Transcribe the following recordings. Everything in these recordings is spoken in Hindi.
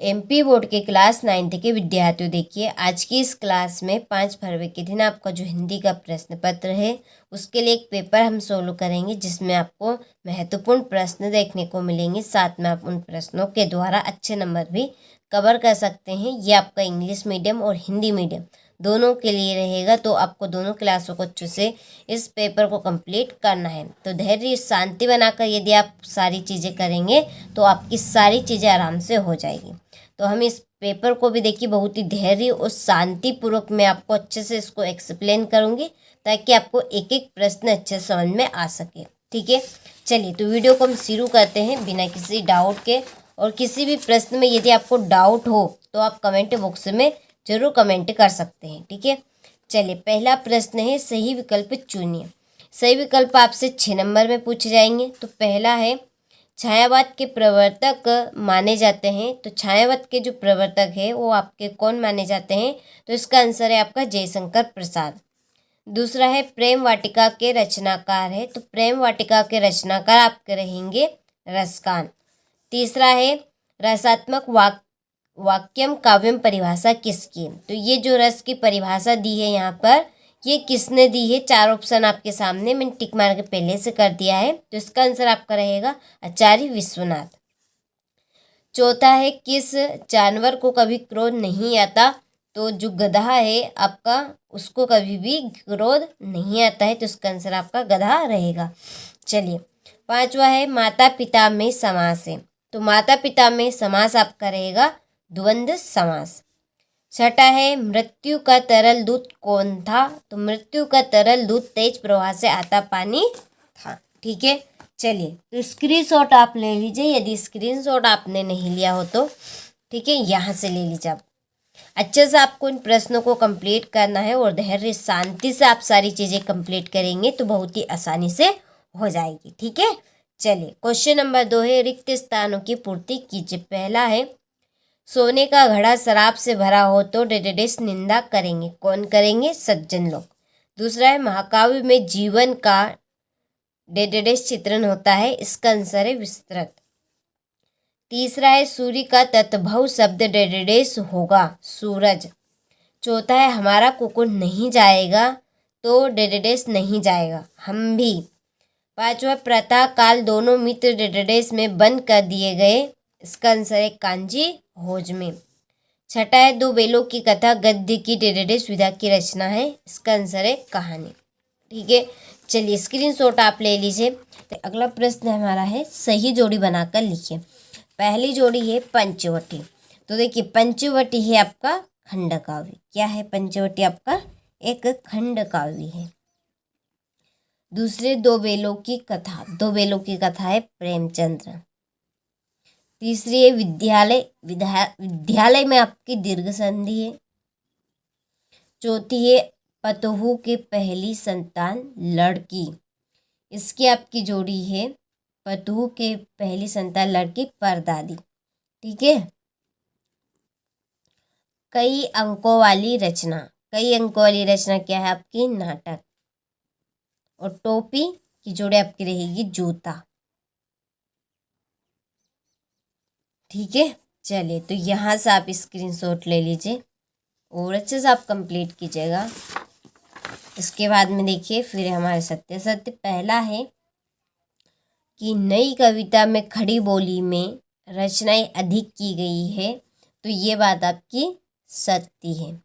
एमपी बोर्ड के क्लास 9th के विद्यार्थियों, देखिए आज की इस क्लास में 5 फरवरी के दिन आपका जो हिंदी का प्रश्न पत्र है उसके लिए एक पेपर हम सोल्व करेंगे, जिसमें आपको महत्वपूर्ण प्रश्न देखने को मिलेंगे। साथ में आप उन प्रश्नों के द्वारा अच्छे नंबर भी कवर कर सकते हैं। ये आपका इंग्लिश मीडियम और हिंदी मीडियम दोनों के लिए रहेगा, तो आपको दोनों क्लासों को अच्छे से इस पेपर को कंप्लीट करना है। तो धैर्य शांति बनाकर यदि आप सारी चीज़ें करेंगे तो आपकी सारी चीज़ें आराम से हो जाएगी। तो हम इस पेपर को भी देखिए बहुत ही धैर्य और शांतिपूर्वक मैं आपको अच्छे से इसको एक्सप्लेन करूँगी, ताकि आपको एक एक प्रश्न अच्छे समझ में आ सके। ठीक है, चलिए तो वीडियो को हम शुरू करते हैं बिना किसी डाउट के। और किसी भी प्रश्न में यदि आपको डाउट हो तो आप कमेंट बॉक्स में ज़रूर कमेंट कर सकते हैं। ठीक है, चलिए पहला प्रश्न है, सही विकल्प चुनिए। सही विकल्प आपसे 6 नंबर में पूछे जाएंगे। तो पहला है, छायावाद के प्रवर्तक माने जाते हैं। तो छायावाद के जो प्रवर्तक है वो आपके कौन माने जाते हैं? तो इसका आंसर है आपका जयशंकर प्रसाद। दूसरा है, प्रेम वाटिका के रचनाकार है। तो प्रेम वाटिका के रचनाकार आपके रहेंगे रसकान। तीसरा है, रसात्मक वाक्यम काव्यम परिभाषा किसकी? तो ये जो रस की परिभाषा दी है यहाँ पर, ये किसने दी है? 4 ऑप्शन आपके सामने मैंने टिक मार के पहले से कर दिया है। तो इसका आंसर आपका रहेगा आचार्य विश्वनाथ। चौथा है, किस जानवर को कभी क्रोध नहीं आता? तो जो गधा है आपका, उसको कभी भी क्रोध नहीं आता है। तो इसका आंसर आपका गधा रहेगा। चलिए, पांचवा है, माता पिता में समास है। तो माता पिता में समास आपका रहेगा द्वंद्व समास। छठा है, मृत्यु का तरल दूत कौन था? तो मृत्यु का तरल दूत तेज प्रवाह से आता पानी था। ठीक है, चलिए तो स्क्रीनशॉट आप ले लीजिए, यदि स्क्रीनशॉट आपने नहीं लिया हो तो ठीक है, यहाँ से ले लीजिए। आप अच्छे से आपको इन प्रश्नों को कंप्लीट करना है और धैर्य शांति से आप सारी चीज़ें कंप्लीट करेंगे तो बहुत ही आसानी से हो जाएगी। ठीक है, चलिए क्वेश्चन नंबर 2 है, रिक्त स्थानों की पूर्ति कीजिए। पहला है, सोने का घड़ा शराब से भरा हो तो डेडेडेस निंदा करेंगे। कौन करेंगे? सज्जन लोग। दूसरा है, महाकाव्य में जीवन का डेडेडेस चित्रण होता है। इसका आंसर है विस्तृत। तीसरा है, सूर्य का तत्भव शब्द डेडेडेस होगा, सूरज। चौथा है, हमारा कुकुर नहीं जाएगा तो डेडेडेस नहीं जाएगा, हम भी। पांचवा, प्रातः काल दोनों मित्र डेडेडेस में बंद कर दिए गए। इसका आंसर है कांजी भोज में। छठा है, दो बेलों की कथा गद्य की डेडेडेस विधा की रचना है। इसका आंसर है कहानी। ठीक है, चलिए स्क्रीनशॉट आप ले लीजिए। तो अगला प्रश्न हमारा है, सही जोड़ी बनाकर लिखिए। पहली जोड़ी है पंचवटी। तो देखिए पंचवटी है आपका खंड काव्य। क्या है पंचवटी? आपका एक खंड काव्य है। दूसरे, दो बेलों की कथा। दो बेलों की कथा है प्रेमचंद्र। तीसरी है, विद्यालय में आपकी दीर्घ संधि है। चौथी है, पतहू की पहली संतान लड़की। इसकी आपकी जोड़ी है, पतहू के पहली संतान लड़की परदादी। ठीक है, कई अंकों वाली रचना। कई अंकों वाली रचना क्या है आपकी? नाटक। और टोपी की जोड़ी आपकी रहेगी जूता। ठीक है, चलिए तो यहाँ से आप स्क्रीनशॉट ले लीजिए और अच्छे से आप कंप्लीट कीजिएगा। इसके बाद में देखिए फिर हमारे सत्य सत्य। पहला है कि नई कविता में खड़ी बोली में रचनाएं अधिक की गई है। तो ये बात आपकी सत्य है।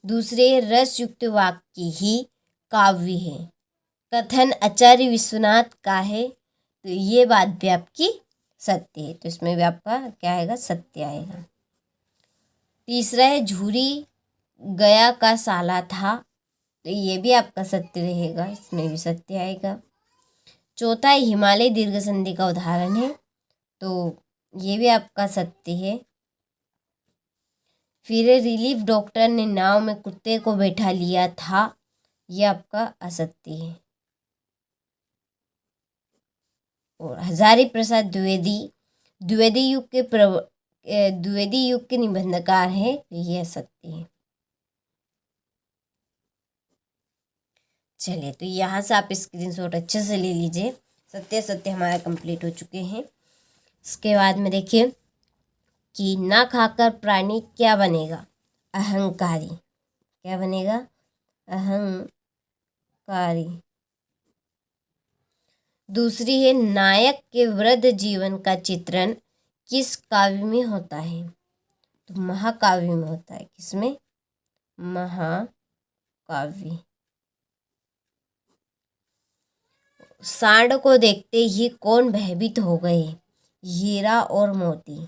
दूसरे, रस युक्त वाक्य ही काव्य है। कथन आचार्य विश्वनाथ का है। तो ये बात भी आपकी सत्य है। तो इसमें भी आपका क्या आएगा? सत्य आएगा। तीसरा है, झूरी गया का साला था। तो ये भी आपका सत्य रहेगा, इसमें भी सत्य आएगा। चौथा है, हिमालय दीर्घ संधि का उदाहरण है। तो ये भी आपका सत्य है। फिर रिलीफ डॉक्टर ने नाव में कुत्ते को बैठा लिया था। ये आपका असत्य है। और हजारी प्रसाद द्विवेदी युग के निबंधकार है। ये असत्य है। चलिए तो यहाँ से आप स्क्रीनशॉट अच्छे से ले लीजिए। सत्य सत्य हमारा कंप्लीट हो चुके हैं। इसके बाद में देखिए कि ना खाकर प्राणी क्या बनेगा? अहंकारी। क्या बनेगा? अहंकारी। दूसरी है, नायक के वृद्ध जीवन का चित्रण किस काव्य में होता है? तो महाकाव्य में होता है। किसमें? महाकाव्य। सांड को देखते ही कौन भयभीत हो गए? हीरा और मोती।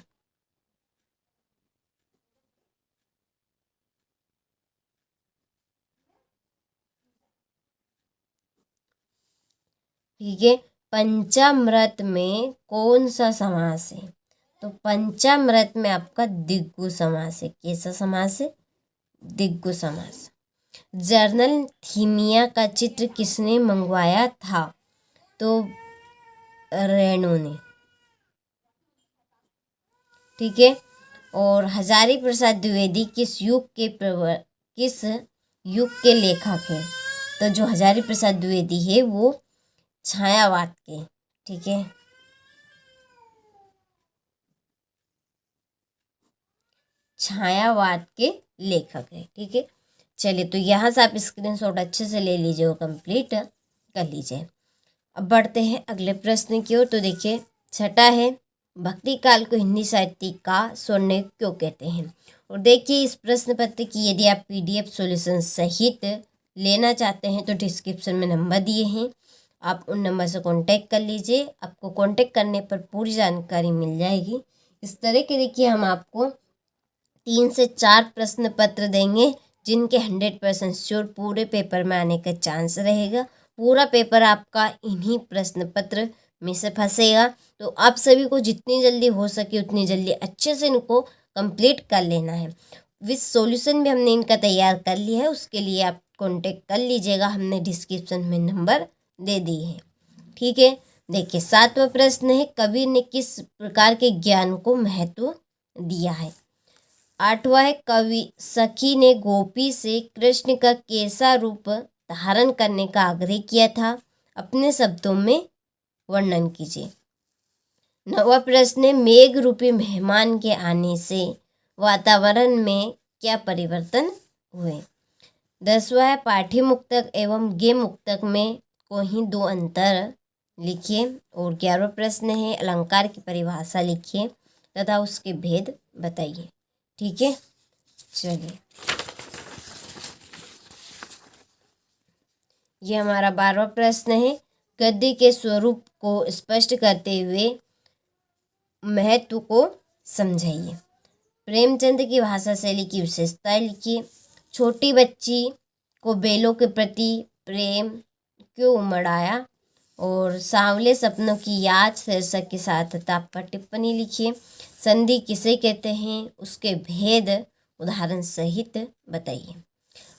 ठीक है। पंचामृत में कौन सा समास है? तो पंचामृत में आपका दिग्गु समास है। कैसा समास है? दिग्गु समास। जर्नल थीमिया का चित्र किसने मंगवाया था? तो रेणु ने। ठीक है। और हजारी प्रसाद द्विवेदी किस युग के लेखक हैं? तो जो हजारी प्रसाद द्विवेदी है वो छायावाद के। ठीक है। छायावाद के लेखक है। ठीक है। चलिए, तो यहाँ से आप स्क्रीनशॉट अच्छे से ले लीजिए और कंप्लीट कर लीजिए। अब बढ़ते हैं अगले प्रश्न की ओर। तो देखिए, छठा है, भक्ति काल को हिंदी साहित्य का स्वर्णयुग क्यों कहते हैं? और देखिए, इस प्रश्न पत्र की यदि आप PDF सॉल्यूशन सहित लेना चाहते हैं तो डिस्क्रिप्शन में नंबर दिए हैं, आप उन नंबर से कांटेक्ट कर लीजिए। आपको कांटेक्ट करने पर पूरी जानकारी मिल जाएगी। इस तरह के देखिए, हम आपको 3 से 4 प्रश्न पत्र देंगे जिनके 100% श्योर पूरे पेपर में आने का चांस रहेगा। पूरा पेपर आपका इन्हीं प्रश्न पत्र में से फंसेगा। तो आप सभी को जितनी जल्दी हो सके उतनी जल्दी अच्छे से इनको कंप्लीट कर लेना है। विद सॉल्यूशन भी हमने इनका तैयार कर लिया है, उसके लिए आप कांटेक्ट कर लीजिएगा। हमने डिस्क्रिप्शन में नंबर दे दिए हैं। ठीक है। देखिए, 7वां प्रश्न है, कबीर ने किस प्रकार के ज्ञान को महत्व दिया है? 8वां है, कवि सखी ने गोपी से कृष्ण का कैसा रूप धारण करने का आग्रह किया था? अपने शब्दों में वर्णन कीजिए। 9वां प्रश्न है, मेघ रूपी मेहमान के आने से वातावरण में क्या परिवर्तन हुए? 10वां है, पाठी मुक्तक एवं गे मुक्तक में कोई 2 अंतर लिखिए। और 11वां प्रश्न है, अलंकार की परिभाषा लिखिए तथा उसके भेद बताइए। ठीक है। चलिए, ये हमारा 12वां प्रश्न है, गद्य के स्वरूप को स्पष्ट करते हुए महत्व को समझाइए। प्रेमचंद की भाषा शैली की विशेषता लिखिए। छोटी बच्ची को बेलों के प्रति प्रेम क्यों उमड़ आया? और सांवले सपनों की याद शीर्षक के साथ ताप पर टिप्पणी लिखिए। संधि किसे कहते हैं? उसके भेद उदाहरण सहित बताइए।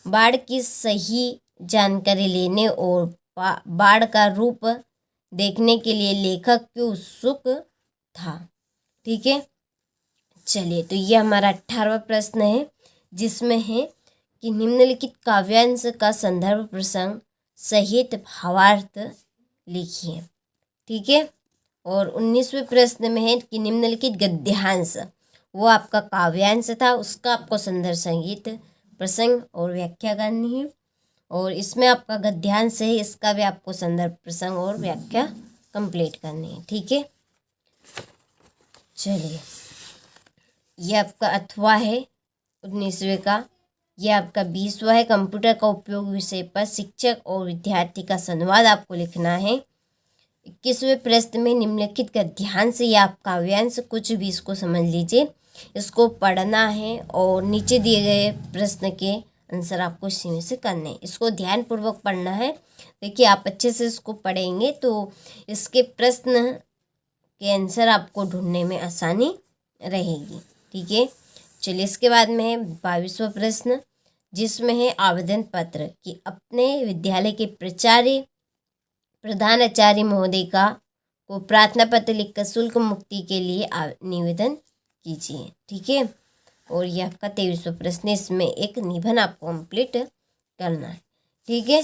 बाढ़ की सही जानकारी लेने और बाढ़ का रूप देखने के लिए लेखक क्यों उत्सुक था? ठीक है। चलिए, तो ये हमारा 18वां प्रश्न है, जिसमें है कि निम्नलिखित काव्यांश का संदर्भ प्रसंग सहित भावार्थ लिखिए। ठीक है। और 19वें प्रश्न में है कि निम्नलिखित गद्यांश, वो आपका काव्यांश था, उसका आपको संदर्भ संगीत प्रसंग और व्याख्या करनी है। और इसमें आपका गद्यांश है, इसका भी आपको संदर्भ प्रसंग और व्याख्या कंप्लीट करनी है। ठीक है। चलिए, ये आपका अथवा है 19वें का। यह आपका 20वां है, कंप्यूटर का उपयोग विषय पर शिक्षक और विद्यार्थी का संवाद आपको लिखना है। 21वें प्रश्न में निम्नलिखित का ध्यान से या आप काव्यांश कुछ भी इसको समझ लीजिए, इसको पढ़ना है और नीचे दिए गए प्रश्न के आंसर आपको इसी में से करने हैं। इसको ध्यानपूर्वक पढ़ना है। देखिए, आप अच्छे से इसको पढ़ेंगे तो इसके प्रश्न के आंसर आपको ढूंढने में आसानी रहेगी। ठीक है। चलिए, इसके बाद में है 22वां प्रश्न, जिसमें है आवेदन पत्र कि अपने विद्यालय के प्रधानाचार्य महोदय को प्रार्थना पत्र लिखकर शुल्क मुक्ति के लिए निवेदन कीजिए। ठीक है। और यह आपका 23वां प्रश्न, इसमें एक निबंध आपको कंप्लीट करना है। ठीक है।